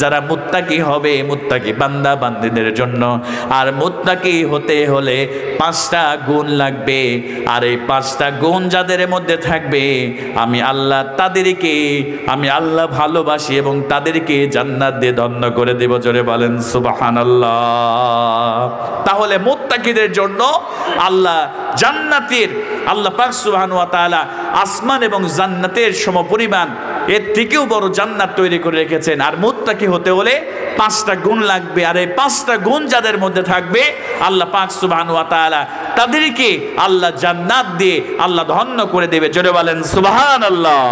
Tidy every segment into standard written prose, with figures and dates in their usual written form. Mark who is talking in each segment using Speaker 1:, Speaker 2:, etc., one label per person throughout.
Speaker 1: যারা মুত্তাকি হবে, মুত্তাকি বান্দা বান্দীদের জন্য। আর মুত্তাকি হতে হলে 5টা গুণ লাগবে। আর এই 5টা গুণ যাদের মধ্যে থাকবে, আমি আল্লাহ তাদেরকে, আমি আল্লাহ ভালোবাসি এবং তাদেরকে জান্নাত দিয়ে ধন্য করে দেব। জোরে বলেন সুবহানাল্লাহ। তাহলে মুত্তাকিদের জন্য আল্লাহ জান্নাতের, আল্লাহ পাক সুবহানাহু ওয়া তাআলা আসমান এবং জান্নাতের সমপরিমাণ, এর থেকেও বড় জান্নাত তৈরি করে রেখেছেন। আর মুত্তাকি হতে হলে 5টা গুণ লাগবে। আর এই 5টা গুণ যাদের মধ্যে থাকবে, আল্লাহ পাক সুবহানাহু ওয়া তাআলা তাদেরকে আল্লাহ জান্নাত দিয়ে আল্লাহ ধন্য করে দেবে। জোরে বলেন সুবহানাল্লাহ।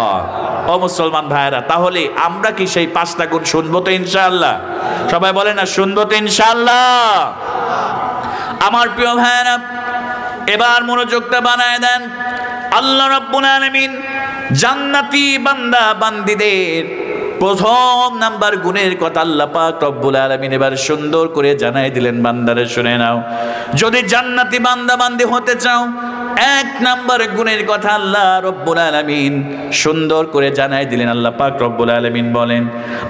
Speaker 1: ও মুসলমান ভাইরা, তাহলে আমরা কি সেই 5টা গুণ শুনবো তো ইনশাআল্লাহ? সবাই বলেন না, শুনবো তো ইনশাআল্লাহ? আমার প্রিয় ভাইরা, এবার মনোযোগটা বানায় দেন। আল্লাহ রাব্বুল আলামিন জান্নাতি বান্দা বান্দীদের প্রথম নাম্বার গুণের কথা আল্লাহ পাক রব্বুল আলামিন এবার সুন্দর করে জানাই দিলেন। বান্দারে শুনে নাও, যদি জান্নাতি বান্দা বান্দি হতে চাও, 1 নাম্বার গুণের কথা আল্লাহ রব্বুল আলামিন সুন্দর করে জানাই দিলেন। আল্লাহ পাক রব্বুল আলামিন বলেন,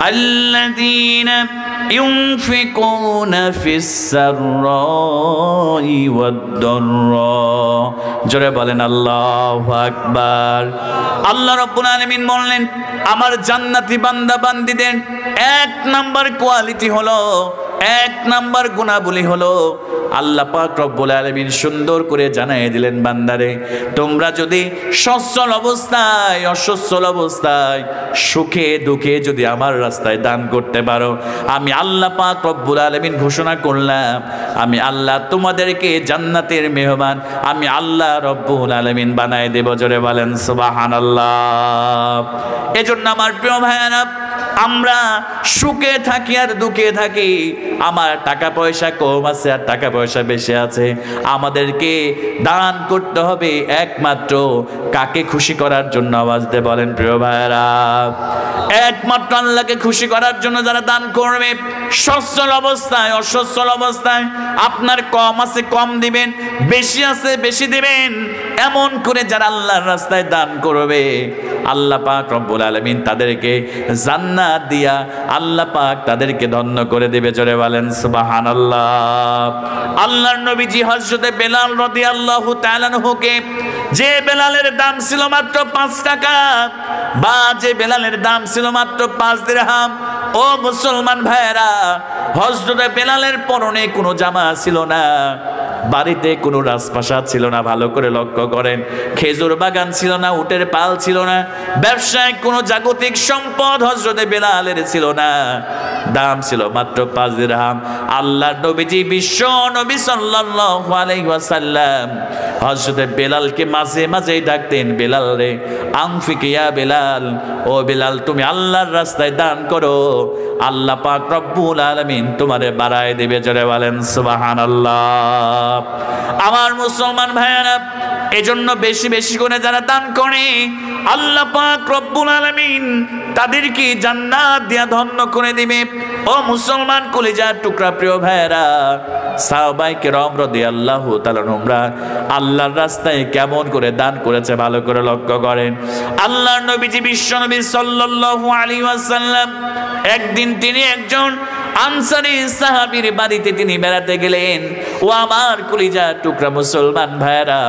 Speaker 1: আল্লাযীনা ইউনফিকুনা ফিস সাররাই ওয়াদ-দাররা। জোরে বলেন আল্লাহু আকবার। আল্লাহ রব্বুল আলামিন বললেন, আমার জান্নাতি বান্দা বান্দীদের 1 নাম্বার কোয়ালিটি হলো, 1 নাম্বার গুণাবলী হলো, আল্লাহ পাক রব্বুল আলামিন সুন্দর করে জানাই দিলেন, বান্দারে তোমরা যদি সচ্ছল অবস্থায়, অসচ্ছল অবস্থায়, সুখে দুঃখে যদি আমার রাস্তায় দান করতে পারো, আমি আল্লাহ পাক রব্বুল আলামিন ঘোষণা করলাম, আমি আল্লাহ তোমাদেরকে জান্নাতের মেহমান, আমি আল্লাহ রব্বুল আলামিন বানায় দেব। জোরে বলেন সুবহানাল্লাহ। এজন্য আমার প্রিয় ভাইরা, আমরা সুখে থাকি আর দুঃখে থাকি, আমার টাকা পয়সা কম আছে আর টাকা পয়সা বেশি আছে, আমাদেরকে দান করতে হবে একমাত্র কাকে খুশি করার জন্য? আওয়াজ দিয়ে বলেন প্রিয় ভাইরা, একমাত্র আল্লাহকে খুশি করার জন্য যারা দান করবে, সচ্ছল অবস্থায় অসচ্ছল অবস্থায়, আপনার কম আছে কম দিবেন, বেশি আছে বেশি দিবেন, এমন করে যারা আল্লাহর রাস্তায় দান করবে, আল্লাহ পাক রব্বুল আলামিন তাদেরকে জান্নাত দিয়া আল্লাহ পাক তাদেরকে ধন্য করে দেবে। জোরে বলেন সুবহানাল্লাহ। আল্লাহর নবীজি হযরত বেলাল রাদিয়াল্লাহু তাআলা আনহুকে, যে বেলালের দাম ছিল মাত্র 5 টাকা, বা যে বেলালের দাম ছিল মাত্র 5 দিরহাম, ও মুসলমান ভাইরা, হযরত বেলালের পরনে কোনো জামা ছিল না, বাড়িতে কোনো রাজপ্রাসাদ ছিল না, ভালো করে লক্ষ্য করেন, খেজুর বাগান ছিল না, উটের পাল ছিল না, ব্যবসায় কোনো জাগতিক সম্পদ হযরত বেলালের ছিল না, দাম ছিল মাত্র 5 দিরহাম। আল্লাহর নবীজি বিশ্ব নবী সাল্লাল্লাহু আলাইহি ওয়াসাল্লাম হযরত বেলালকে মাঝে মাঝেই ডাকতেন, বেলাল রে, আনফিক ইয়া বেলাল, ও বেলাল তুমি আল্লাহর রাস্তায় দান করো, আল্লাহ পাক রব্বুল আলামিন তোমারে বাড়ায় দেবে। জোরে বলেন সুবহানাল্লাহ। আমার মুসলমান ভাইয়েরা, এজন্য বেশি বেশি করে যারা দান করে, আল্লাহ পাক রব্বুল আলামিন তাদেরকে জান্নাত দিয়া ধন্য করে দিবে। ও মুসলমান কলিজার টুকরা প্রিয় ভাইয়েরা, সাহাবায়ে কেরাম রাদিয়াল্লাহু তাআলা আনহুরা আল্লাহর রাস্তায় কেমন করে দান করেছে ভালো করে লক্ষ্য করেন। আল্লাহর নবীজি বিশ্ব নবী সাল্লাল্লাহু আলাইহি ওয়াসাল্লাম একদিন তিনি একজন আনসারী সাহাবীর বাড়িতে তিনি বেড়াতে গেলেন। ও আমার কলিজার টুকরা মুসলমান ভাইয়েরা,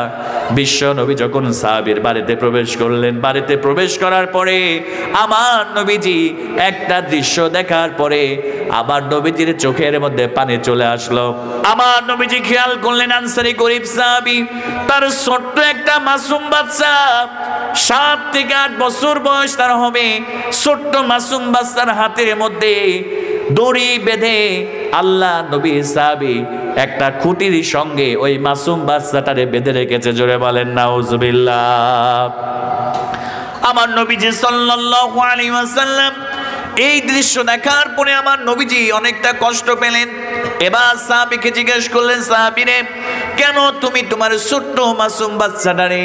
Speaker 1: বিশ্ব নবী যখন সাহাবীর বাড়িতে প্রবেশ করলেন, বাড়িতে প্রবেশ করার পরে আমার নবীজি একটা দৃশ্য দেখার পরে আমার নবীজির চোখের মধ্যে পানি চলে আসলো। আমার নবীজি খেয়াল করলেন, আনসারী গরীব সাহাবী, তার ছোট্ট একটা মাসুম বাচ্চা, 7 থেকে 8 বছর বয়স তার হবে, ছোট্ট মাসুম বাচ্চার হাতের মধ্যে দড়ি বেঁধে আল্লাহ নবী সাহাবী একটা খুঁটির সঙ্গে ওই মাসুম বাচ্চাটারে বেঁধে রেখেছে। জোরে বলেন নাউজুবিল্লাহ। আমার নবীজি সাল্লাল্লাহু আলাইহি ওয়াসাল্লাম এই দৃশ্য দেখার পরে আমার নবীজি অনেকটা কষ্ট পেলেন। এবার সাহাবীকে জিজ্ঞেস করলেন, সাহাবী রে, কেন তুমি তোমার ছোট্ট মাসুম বাচ্চাটারে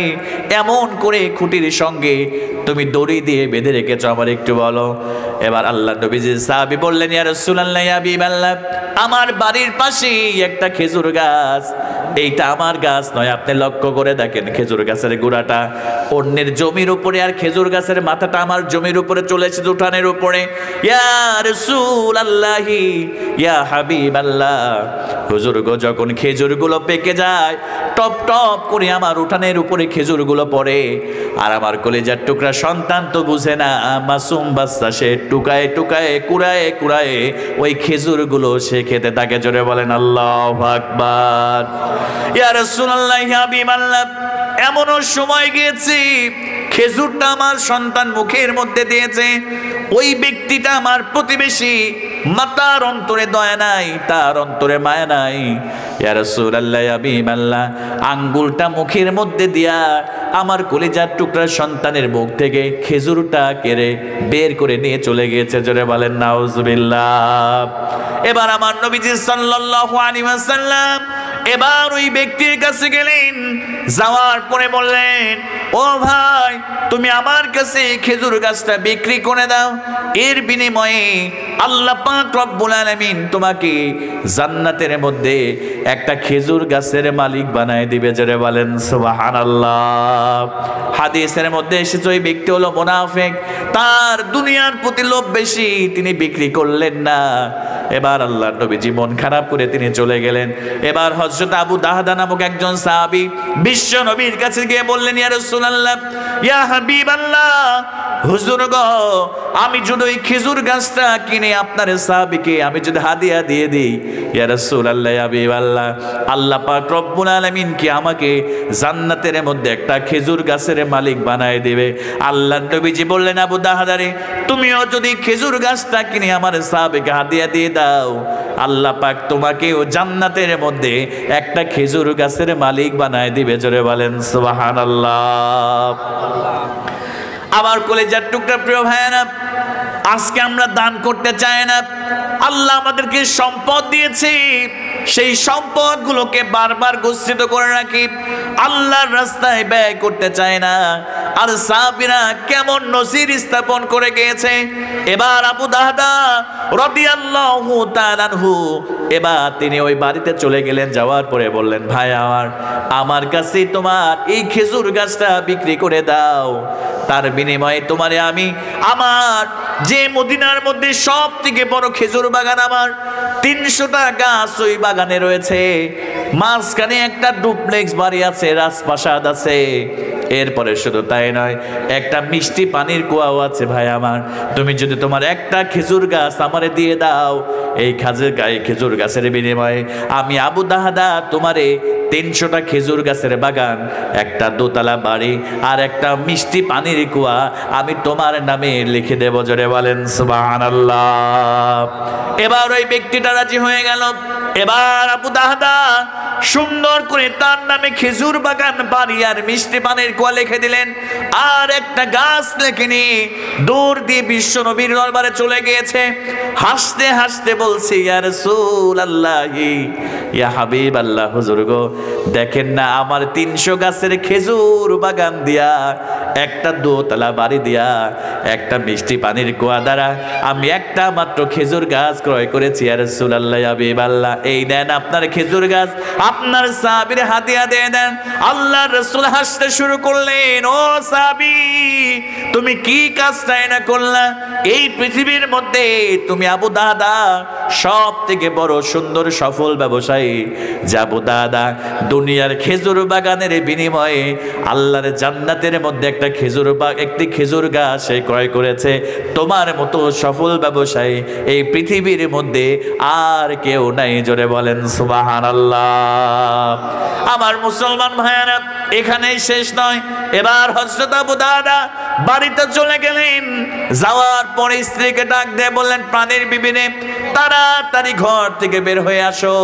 Speaker 1: এমন করে খুঁটির সঙ্গে তুমি দড়ি দিয়ে বেঁধে রেখেছো, আমার একটু বলো। এবার আল্লাহ নবীজি সাহাবী বললেন, ইয়া রাসূলুল্লাহ, ইয়া হাবিবাল্লাহ, আমার বাড়ির পাশেই একটা খেজুর গাছ, এইটা আমার গাছ নয়। আপনি লক্ষ্য করে দেখেন খেজুর গাছের গোড়াটা অন্যের জমির উপরে, আর খেজুর গাছের মাথাটা আমার জমির উপরে চলে এসেছে, উঠানের উপরে। ইয়া রাসূলুল্লাহি, ইয়া হাবিবাল্লাহ, হুজুর গো যখন খেজুরগুলো পেকে যায় টপ টপ করে আমার উঠানের উপরে খেজুরগুলো পড়ে, আর আমার কলিজার টুকরা সন্তান তো বুঝে না, মাসুম বাচ্চা, সে টুকায় টুকায় কুড়ায় কুড়ায় ওই খেজুরগুলো সে খেতে থাকে। জোরে বলেন আল্লাহু আকবার। ইয়া রাসূলুল্লাহ, ইয়া হাবিবাল্লাহ, এমনও সময় গিয়েছে খেজুরটা আমার সন্তান মুখের মধ্যে দিয়েছে, ওই ব্যক্তিটা আমার প্রতিবেশী, মাতার অন্তরে দয়া নাই, তার অন্তরে মায়া নাই। ইয়া রাসূলুল্লাহ, ইয়া হাবিবাল্লাহ, আঙ্গুলটা মুখের মধ্যে দিয়া আমার কলিজার টুকরা সন্তানের মুখ থেকে খেজুরটা কেড়ে বের করে নিয়ে চলে গিয়েছে। জোরে বলেন নাউজুবিল্লাহ। এবার আমার নবীজি সাল্লাল্লাহু আলাইহি ওয়াসাল্লাম এবার ওই ব্যক্তির কাছে গেলেন, যাওয়ার পরে বললেন, ও ভাই, তুমি আমার কাছে খেজুর গাছটা বিক্রি করে দাও, এর বিনিময়ে আল্লাহ পাক রব্বুল আলামিন তোমাকে জান্নাতের মধ্যে একটা খেজুর গাছের মালিক বানায় দিবে। জোরে বলেন সুবহানাল্লাহ। হাদিসের মধ্যে এসেছে ওই ব্যক্তি হলো মুনাফিক, তার দুনিয়ার প্রতি লোভ বেশি, তিনি বিক্রি করলেন না। এবার আল্লাহর নবীজি মন খারাপ করে তিনি চলে গেলেন। এবার হযরত আবু দাহদা নামক একজন সাহাবী বিশ্ব নবীর কাছে গিয়ে বললেন, ইয়া রাসূলুল্লাহ, ইয়া হাবিবাল্লাহ, হুজুর গো, আমি যদি ওই খেজুর গাছটা কিনে আপনার সাহাবীকে আমি যদি হাদিয়া দিয়ে দিই, ইয়া রাসূলুল্লাহ, ইয়া হাবিবাল্লাহ, আল্লাহ পাক রব্বুল আলামিন কি আমাকে জান্নাতের মধ্যে একটা খেজুর গাছের মালিক বানায় দিবে। আল্লাহর নবীজি বললেন, আবু দাহদা রে, তুমিও যদি খেজুর গাছটা কিনে আমার সাহাবীকে হাদিয়া দিয়ে দাও, আল্লাহ পাক তোমাকেও জান্নাতের মধ্যে একটা খেজুর গাছের মালিক বানায় দিবে। জোরে বলেন সুবহানাল্লাহ। আমার কলিজার টুকরা প্রিয় ভাইয়েরা, আজকে আমরা দান করতে চাই না। আল্লাহ আমাদেরকে সম্পদ দিয়েছে, সেই সম্পদগুলোকে বারবার গচ্ছিত করে রাখি, আল্লাহর রাস্তায় ব্যয় করতে চায় না। আর সাহাবীরা কেমন নজির স্থাপন করে গিয়েছে। এবার আবু দাহদা রাদিয়াল্লাহু তাআলা আনহু এবার তিনি ওই বাড়িতে চলে গেলেন। যাওয়ার পরে বললেন, ভাই আমার কাছে তোমার এই খেজুর গাছটা বিক্রি করে দাও, তার বিনিময়ে তোমারে আমি আমার যে মদিনার মধ্যে সব থেকে বড় খেজুর বাগান, আমার 300টা গাছ ওই বাগানে রয়েছে, মাঝখানে একটা ডুপ্লেক্স বাড়ি আছে, রাজপ্রাসাদ আছে, এরপরে শুধু তাই নয়, একটা মিষ্টি পানির কুয়াও আছে। ভাই আমার, তুমি যদি তোমার একটা খেজুর গাছ আমারে দিয়ে দাও, এই খেজুর গাছের বিনিময়ে আমি আবু দাহদা তোমারে 300টা খেজুর গাছের বাগান, একটা দোতলা বাড়ি আর একটা মিষ্টি পানির কুয়া আমি তোমার নামে লিখে দেব। জোরে বলেন সুবহানাল্লাহ। এবার ওই ব্যক্তিটা রাজি হয়ে গেল। এবার আবু দাহদা সুন্দর করে তার নামে খেজুর বাগান, বাড়ি আর মিষ্টি পানির কুয়া লিখে দিলেন। আর একটা গাছ লিখে নিয়ে দূর দিয়ে বিশ্ব নবীর দরবারে চলে গিয়েছে। হাসতে হাসতে বলছে, ইয়া রাসূলুল্লাহি, ইয়া হাবিবাল্লাহ, হুজুর গো, দেখেন না আমার 300 গাছের খেজুর বাগান দিয়া, একটা দোতলা বাড়ি দিয়া, একটা মিষ্টি পানির কুয়া দ্বারা আমি একটা মাত্র খেজুর গাছ ক্রয় করেছি। ইয়া রাসূলুল্লাহ, ইয়া হাবিবাল্লাহ, এই নেন আপনার খেজুর গাছ, আপনার সাহাবীর হাদিয়া দিয়ে দেন। আল্লাহর রাসূল হাসতে শুরু করলেন, ও সাহাবী, তুমি কি কাজটা না করলা? এই পৃথিবীর মধ্যে তুমি আবু দাহদা সব থেকে বড় সুন্দর সফল ব্যবসায়ী। যে আবু দাহদা দুনিয়ার খেজুর বাগানের বিনিময়ে আল্লাহর জান্নাতের মধ্যে একটি খেজুর গাছ সে ক্রয় করেছে, তোমার মতো সফল ব্যবসায়ী এই পৃথিবীর মধ্যে আর কেউ নাই। জোরে বলেন সুবহানাল্লাহ। আমার মুসলমান ভাইয়েরা, এখানেই শেষ নয়। এবার হযরত আবু দাহদা বাড়িতে চলে গেলেন। যাওয়ার পরে স্ত্রীকে ডাক দিয়ে বললেন, প্রাণের বিবিনে, তাড়াতাড়ি ঘর থেকে বের হয়ে আসো।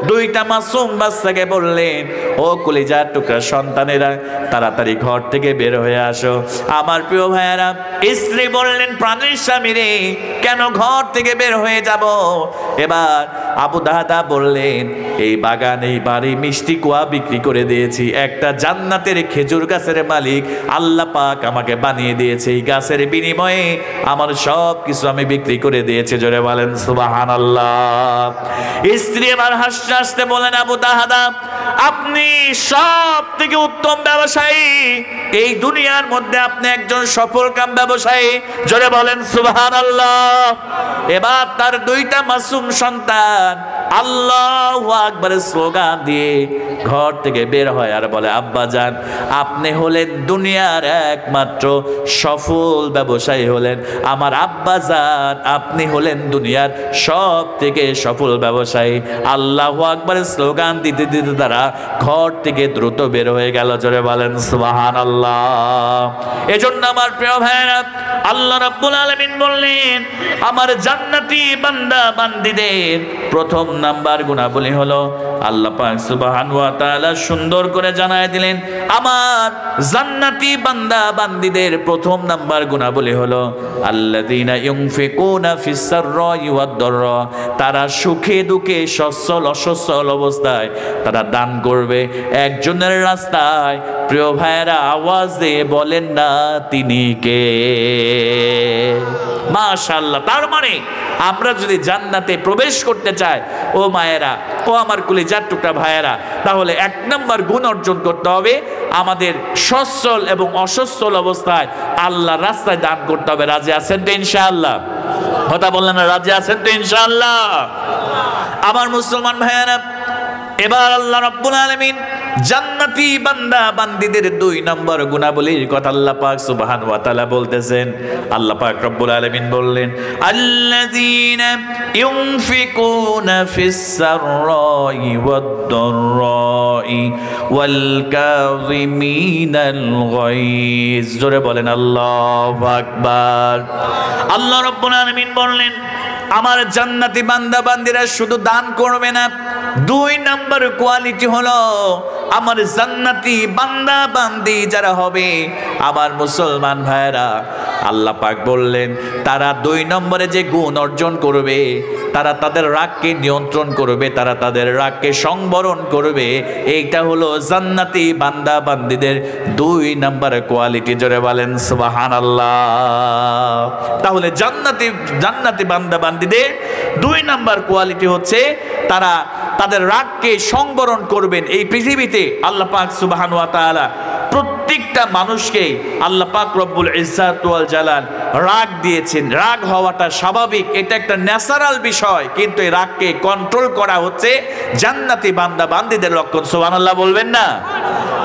Speaker 1: 2টা মাসুম বাচ্চাকে বললেন, ও কলিজার টুকরা সন্তানেরা, তাড়াতাড়ি ঘর থেকে বের হয়ে আসো। আমার প্রিয় ভাইয়েরা, স্ত্রী বললেন, প্রাণের স্বামী রে, কেন ঘর থেকে বের হয়ে যাব? এবার আবু দাহদা বললেন, এই বাগান, এই বাড়ি, মিষ্টি কুয়া বিক্রি করে দিয়েছি, একটা জান্নাতের খেজুর গাছের মালিক আল্লাহ পাক আমাকে বানিয়ে দিয়েছে, এই গাছের বিনিময়ে আমার সব কিছু আমি বিক্রি করে দিয়েছি। জোরে বলেন সুবহানাল্লাহ। স্ত্রী এবার হাসতে হাসতে বলেন, আবু দাহদা, আপনি সব থেকে উত্তম ব্যবসায়ী, এই দুনিয়ার মধ্যে আপনি একজন সফলকাম ব্যবসায়ী। জোরে বলেন সুবহানাল্লাহ। এবার তার দুইটা মাসুম সন্তান আল্লাহু আকবারের স্লোগান দিয়ে ঘর থেকে বের হয় আর বলে, আব্বা জান, আপনি হলেন দুনিয়ার একমাত্র সফল ব্যবসায়ী হলেন। আমার আব্বা জান, আপনি হলেন দুনিয়ার সব থেকে সফল ব্যবসায়ী। আল্লাহু আকবারের স্লোগান দিতে দিতে তারা ঘর থেকে দ্রুত বের হয়ে গেল। জোরে বলেন সুবহানাল্লাহ। এজন্য আমার প্রিয় ভাইরা, আল্লাহ রাব্বুল আলামিন বললেন, আমার জান্নাতি বান্দা বান্দীদের প্রথম নাম্বার গুণাবলী হলো, আল্লাহ পাক সুবহানাহু ওয়া তাআলা সুন্দর করে জানায় দিলেন, আমার জান্নাতি বান্দা বান্দীদের প্রথম নাম্বার গুণাবলী হলো আল্লাযীনা ইউনফিকুনা ফিস সাররাই ওয়াদ দাররা, তারা সুখে দুঃখে সচ্ছল অসচ্ছল অবস্থায় তারা দান করবে একজনের রাস্তায়। প্রিয় ভাইরা, আওয়াজ দিয়ে বলেন না তিনি কে? মাশাআল্লাহ। তার মানে আমরা যদি জান্নাতে প্রবেশ করতে চাই, ও মায়েরা, ও আমার কলিজার টুকরা ভাইয়েরা, তাহলে এক নম্বর গুণ অর্জন করতে হবে, আমাদের সচ্ছল এবং অসচ্ছল অবস্থায় আল্লাহর রাস্তায় দান করতে হবে। রাজি আছেন তো ইনশাআল্লাহ? কথা বললেন না, রাজি আছেন তো ইনশাআল্লাহ? আমার মুসলমান ভাইয়েরা, এবার আল্লাহ রাব্বুল আলামিন জান্নাতি বান্দা বান্দীদের দুই নম্বর গুণাবলীর কথা আল্লাহ পাক সুবহানাহু ওয়া তাআলা বলতেছেন। আল্লাহ পাক রব্বুল আলামিন বললেন, আল্লাযীনা ইউনফিকুনা ফিস সাররাই ওয়াদ দাররাই ওয়াল কাযিমিনাল গায়জ। জোরে বলেন আল্লাহু আকবার। আল্লাহ রাব্বুল আলামিন বললেন, আমার জান্নাতি বান্দা বান্দীরা শুধু দান করবে না, দুই নম্বর কোয়ালিটি হলো, আমার জান্নাতি বান্দা বান্দি যারা হবে, আমার মুসলমান ভাইরা, আল্লাহ পাক বললেন, তারা দুই নম্বরে যে গুণ অর্জন করবে, তারা তাদের রাগকে নিয়ন্ত্রণ করবে, তারা তাদের রাগকে সংবরণ করবে। এইটা হলো জান্নাতি বান্দা বান্দীদের দুই নম্বর কোয়ালিটি। জোরে বলেন সুবহানাল্লাহ। তাহলে জান্নাতি বান্দা বান্দীদের দুই নম্বর কোয়ালিটি হচ্ছে, তারা তাদের রাগকে সংবরণ করবেন। এই পৃথিবীতে আল্লাহ পাক সুবহানাহু ওয়া তাআলা প্রত্যেকটা মানুষকে আল্লাহ পাক রব্বুল ইজ্জাত ওয়াল জালাল রাগ দিয়েছেন। রাগ হওয়াটা স্বাভাবিক, এটা একটা ন্যাচারাল বিষয়, কিন্তু এই রাগকে কন্ট্রোল করা হচ্ছে জান্নাতি বান্দা বান্দীদের লক্ষণ। সুবহানাল্লাহ বলবেন না?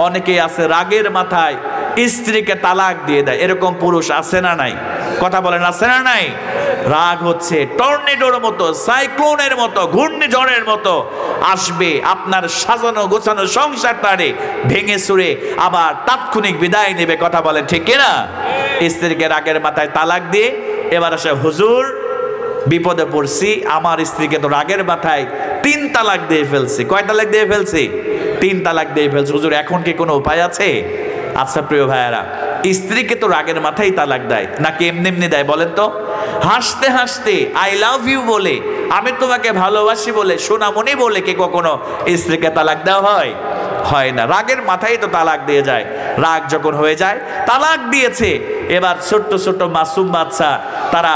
Speaker 1: অনেকেই আছে রাগের মাথায় স্ত্রীকে তালাক দিয়ে দেয়, এরকম পুরুষ আছে না নাই? কথা বলেন, আছে না নাই? রাগ হচ্ছে টর্নেডোর মতো, সাইক্লোনের মতো, ঘূর্ণিঝড়ের মতো আসবে, আপনার সাজানো গোছানো সংসারটারে ভেঙে চুরে আবার তাৎক্ষণিক বিদায় নেবে। কথা বলেন ঠিক কিনা? স্ত্রীকে রাগের মাথায় তালাক দিয়ে এবার আসে, হুজুর বিপদে পড়ছি, আমার স্ত্রীকে তো রাগের মাথায় 3 তালাক দিয়ে ফেলছি। কয় তালাক দিয়ে ফেলছি? 3 তালাক দিয়ে ফেলছি। হুজুর এখন কি কোনো উপায় আছে? আচ্ছা প্রিয় ভাইয়েরা, স্ত্রীকে তো রাগের মাথায় তালাক দেয় নাকি এমনি এমনি দেয় বলেন তো? হাসতে হাসতে আই লাভ ইউ বলে, আমি তোমাকে ভালোবাসি বলে, সোনামণি বলে কি কখনো স্ত্রীকে তালাক দেওয়া হয়? হয় না। রাগের মাথায় তো তালাক দিয়ে যায়। রাগ যখন হয়ে যায়, তালাক দিয়েছে, এবার ছোট্ট ছোট্ট মাসুম বাচ্চা, তারা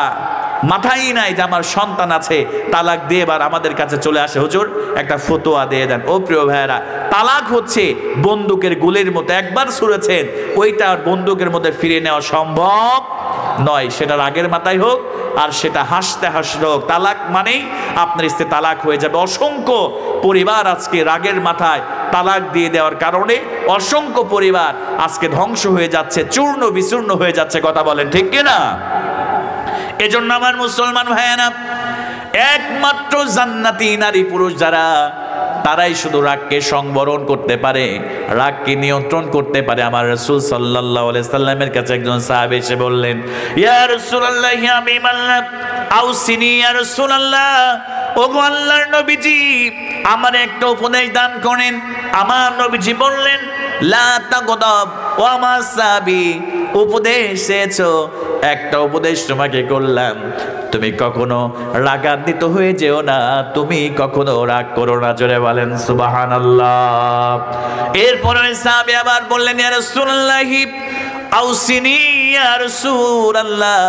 Speaker 1: মাথায় নাই যে আমার সন্তান আছে, তালাক দিয়ে এবার আমাদের কাছে চলে আসে, হুজুর একটা ফতোয়া দিয়ে দেন। ও প্রিয় ভাইয়েরা, তালাক হচ্ছে বন্দুকের গুলির মতো, একবার ছুঁড়েছেন ওইটা বন্দুকের মধ্যে ফিরে নেওয়া সম্ভব নয়, সেটা রাগের মাথায় হোক আর সেটা হাসতে হাসতে হোক। তালাক মানেই আপনার স্ত্রী তালাক হয়ে যাবে। অসংখ্য পরিবার আজকে রাগের মাথায় তালাক দিয়ে দেওয়ার কারণে অসংখ্য পরিবার আজকে ধ্বংস হয়ে যাচ্ছে, চূর্ণ বিচূর্ণ হয়ে যাচ্ছে। কথা বলেন ঠিক কিনা? এজন্য আমার মুসলমান ভাইয়েরা, একমাত্র জান্নাতি নারী পুরুষ যারা, তারাই শুধু রাগকে সংবরণ করতে পারে, রাগকে নিয়ন্ত্রণ করতে পারে। আমার রাসূল সাল্লাল্লাহু আলাইহি সাল্লামের কাছে একজন সাহাবী এসে বললেন, ইয়া রাসূলুল্লাহ, ইয়া হাবিবাল্লাহ, আউসিনি ইয়া রাসূলুল্লাহ, ওগো আল্লাহর নবীজি, আমার একটা উপদেশ দান করেন। আমার নবীজি বললেন, লা তাগদাব, ও আমার সাহাবী, উপদেশ এসেছো, একটা উপদেশ তোমাকে করলাম, তুমি কখনো রাগান্বিত হয়ে যেও না, তুমি কখনো রাগ করো না। জোরে বলেন সুবহানাল্লাহ। এরপরে সাহাবী আবার বললেন, ইয়া রাসূলুল্লাহ, আউসিনি ইয়া রাসূলুল্লাহ,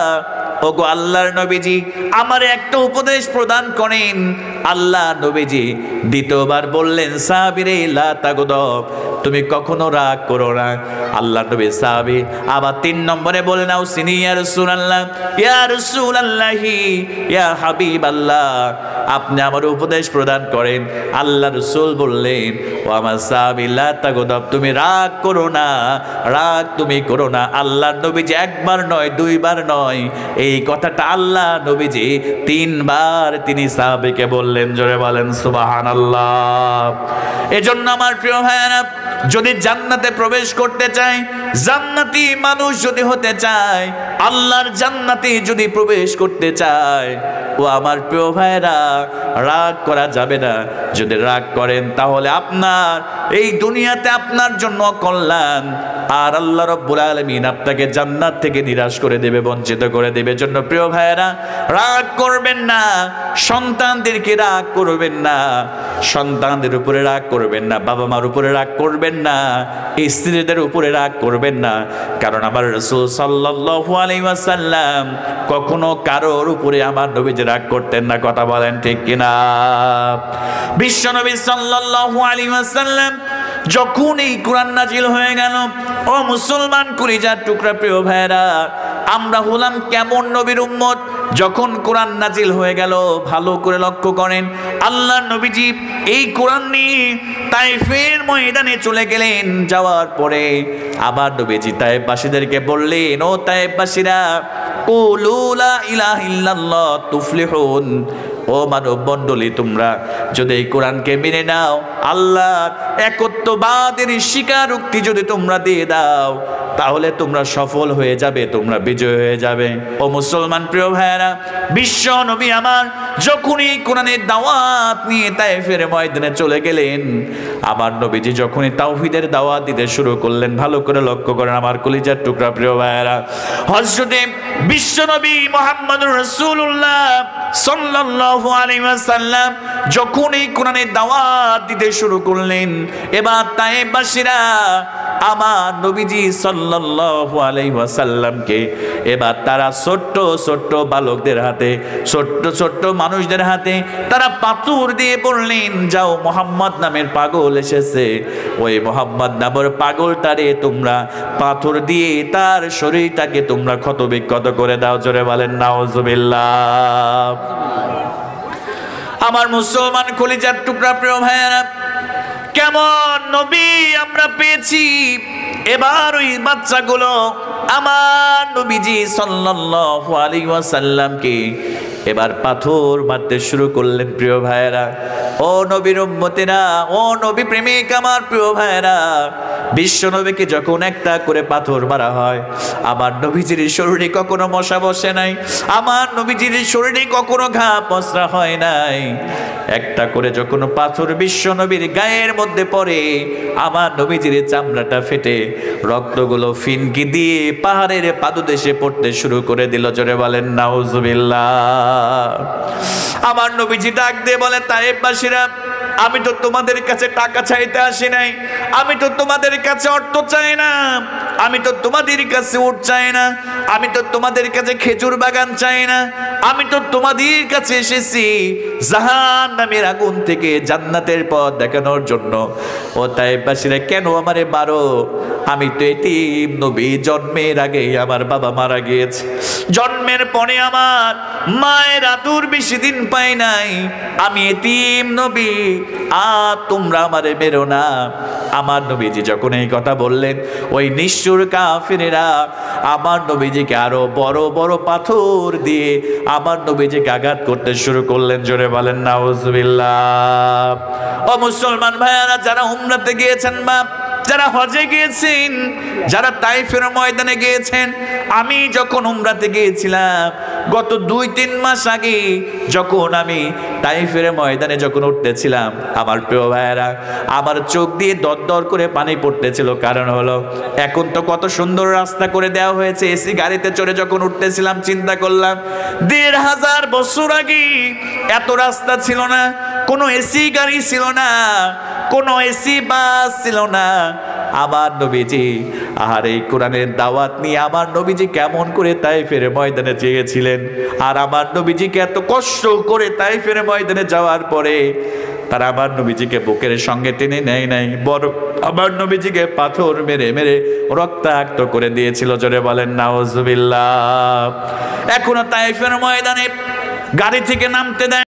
Speaker 1: ওগো আল্লাহর নবীজি আমারে একটা উপদেশ প্রদান করেন। আল্লাহ নবীজি দ্বিতীয়বার বললেন, সাহাবীরে লা তাগদাব, তুমি কখনো রাগ করো না। আল্লাহ নবী সাহাবী আবার 3 নম্বরে বলেন, আউসিনি ইয়া রাসূলুল্লাহ, ইয়া রাসূলুল্লাহি, ইয়া হাবিবাল্লাহ, আপনি আমার উপদেশ প্রদান করেন। আল্লাহ রাসূল বললেন, ও আমার সাহাবী লা তাগদাব, তুমি রাগ করো না, রাগ তুমি করো না। আল্লাহ নবীজি একবার নয়, 2 বার নয়, এই কথাটা আল্লাহ নবীজি 3 বার তিনি সাহাবীকে বললেন। জোরে বলেন সুবহানাল্লাহ। এজন্য আমার প্রিয় ভাইরা, যদি জান্নাতে প্রবেশ করতে চায়, জান্নাতি মানুষ যদি হতে চায়, আল্লাহর জান্নাতে যদি প্রবেশ করতে চায়, ও আমার প্রিয় ভাইরা, রাগ করা যাবে না। যদি রাগ করেন তাহলে আপনার এই দুনিয়াতে আপনার জন্য কল্যাণ, আর আল্লাহ রাব্বুল আলামিন আপনাকে জান্নাত থেকে নিরাশ করে দেবে, বঞ্চিত করে দেবে। জন্য প্রিয় ভাইরা, রাগ করবেন না, সন্তানদেরকে রাগ করবেন না, সন্তানদের উপরে রাগ করবেন না, বাবা মার উপরে রাগ করবেন না, স্ত্রীদের উপরে রাগ করবেন না। কারণ আমার রাসূল সাল্লাল্লাহু আলাইহি ওয়াসাল্লাম কখনো কারোর উপরে আমার নবীজি রাগ করতেন না। কথা বলেন ঠিক কিনা? বিশ্ব নবী সাল্লাল্লাহু আলাইহি ওয়াসাল্লাম যখন এই কোরআন নাজিল হয়ে গেল, ও মুসলমান কলিজার টুকরা প্রিয় ভাইরা, আমরা হলাম কেমন নবীর উম্মত। যখন কোরআন নাজিল হয়ে গেল, ভালো করে লক্ষ্য করেন, আল্লাহ নবীজি এই কোরআন নিয়ে তাইফের ময়দানে চলে গেলেন। যাওয়ার পরে আবার নবীজি তাইফবাসীদেরকে বললেন, ও তাইফবাসীরা, কুলু লা ইলাহা ইল্লাল্লাহ তুফলিহুন, ও মানব মণ্ডলী, তোমরা যদি এই কোরআনকে মেনে নাও, আল্লাহর একত্ববাদের স্বীকারোক্তি যদি তোমরা দিয়ে দাও, তাহলে তোমরা সফল হয়ে যাবে, তোমরা বিজয় হয়ে যাবে। ও মুসলমান প্রিয় ভাইয়েরা, বিশ্ব নবী আমার যখনই কোরআনের দাওয়াত নিয়ে তায়েফের ময়দানে চলে গেলেন, আমার নবীজি যখনই তাওহীদের দাওয়াত দিতে শুরু করলেন, ভালো করে লক্ষ্য করেন আমার কলিজার টুকরা প্রিয় ভাইয়েরা, হযরতে বিশ্ব নবী মুহাম্মদুর রাসূলুল্লাহ সাল্লাল্লাহু আলাইহি ওয়াসাল্লাম যখন এই কোরআনের দাওয়াত দিতে শুরু করলেন, এবার তায়েফবাসীরা আমার নবীজি সাল্লাল্লাহু আলাইহি ওয়াসাল্লামকে এবার তারা ছোট্ট ছোট্ট বালকদের হাতে, ছোট্ট ছোট্ট মানুষদের হাতে তারা পাথর দিয়ে বললেন, যাও, মুহাম্মদ নামের পাগল এসেছে, ওই মুহাম্মদ নামের পাগলটারে তোমরা পাথর দিয়ে তার শরীরটাকে তোমরা ক্ষতবিক্ষত করে দাও। জোরে বলেন নাউজুবিল্লাহ। আমার মুসলমান কলিজার টুকরা প্রিয় ভাইয়েরা, কেমন নবী আমরা পেয়েছি। এবার ওই বাচ্চাগুলো আমার নবীজি সাল্লাল্লাহু আলাইহি ওয়াসাল্লামকে এবার পাথর মারতে শুরু করলেন। প্রিয় ভাইয়েরা, ও নবীর উম্মতেরা, ও নবী প্রেমিক আমার প্রিয় ভাইয়েরা, বিশ্ব নবীকে যখন একটা করে পাথর মারা হয়, আমার নবীজির শরীরে কখনো মশা বসে নাই, আমার নবীজির শরীরে কখনো ঘা পচরা হয় নাই। একটা করে যখন পাথর বিশ্ব নবীর গায়ের মধ্যে পড়ে, আমার নবীজির চামড়াটা ফেটে রক্তগুলো ফিনকি দিয়ে পাহাড়ের পাদদেশে পড়তে শুরু করে দিল। জোরে বলেন নাউজুবিল্লাহ। আমার নবীজি ডাক দিয়ে বলে, তায়েফবাসীরা, আমি তো তোমাদের কাছে টাকা চাইতে আসি নাই, আমি তো তোমাদের কাছে অর্থ চাই না, আমি তো তোমাদের কাছে উট চাই না, আমি তো তোমাদের কাছে খেজুর বাগান চাই না, আমি তো তোমাদের কাছে এসেছি জাহান্নামের আগুন থেকে জান্নাতের পথ দেখানোর জন্য। ও তায়েফবাসীরা, কেন আমারে মারো? আমি তো এতিম নবী, জন্মের আগেই আমার বাবা মারা গিয়েছে, জন্মের পরে আমার মায়ের আদর বেশি দিন পাই নাই, আমি এতিম নবী, আর তোমরা আমারে মেরো না। আমার নবীজি যখন এই কথা বললেন, ওই নিষ্ঠুর কাফিরেরা আমার নবীজিকে আরো বড় বড় পাথর দিয়ে আমার নবীজিকে আঘাত করতে শুরু করলেন। জোরে বলেন নাউজুবিল্লাহ। ও মুসলমান ভাইয়ারা, যারা উমরাতে গিয়েছেন বা যারা হজে গিয়েছেন, যারা তাইফের ময়দানে গিয়েছেন, আমি যখন উমরাতে গিয়েছিলাম গত 2-3 মাস আগে, যখন আমি তাইফের ময়দানে যখন উঠতেছিলাম, আমার প্রিয় ভাইয়েরা, আমার চোখ দিয়ে দরদর করে পানি পড়তেছিল। কারণ হলো, এখন তো কত সুন্দর রাস্তা করে দেওয়া হয়েছে। এসি গাড়িতে চড়ে যখন উঠতেছিলাম, চিন্তা করলাম 1500 বছর আগে এত রাস্তা ছিল না, কোনো এসি গাড়ি ছিল না, কোনো এসি বাস ছিল না, আমার নবীজি আর এই কোরআনের দাওয়াত নিয়ে আমার নবীজি কেমন করে তাইফের ময়দানে চেয়েছিলেন, আর আমার নবীজিকে এত কষ্ট করে তাইফের ময়দানে যাওয়ার পরে তারা আমার নবীজিকে বুকের সঙ্গে টেনে নেয় নাই, বরং আমার নবীজিকে পাথর মেরে মেরে রক্তাক্ত করে দিয়েছিল। জোরে বলেন নাউজুবিল্লাহ। এখনো তাইফের ময়দানে গাড়ি থেকে নামতে দেয়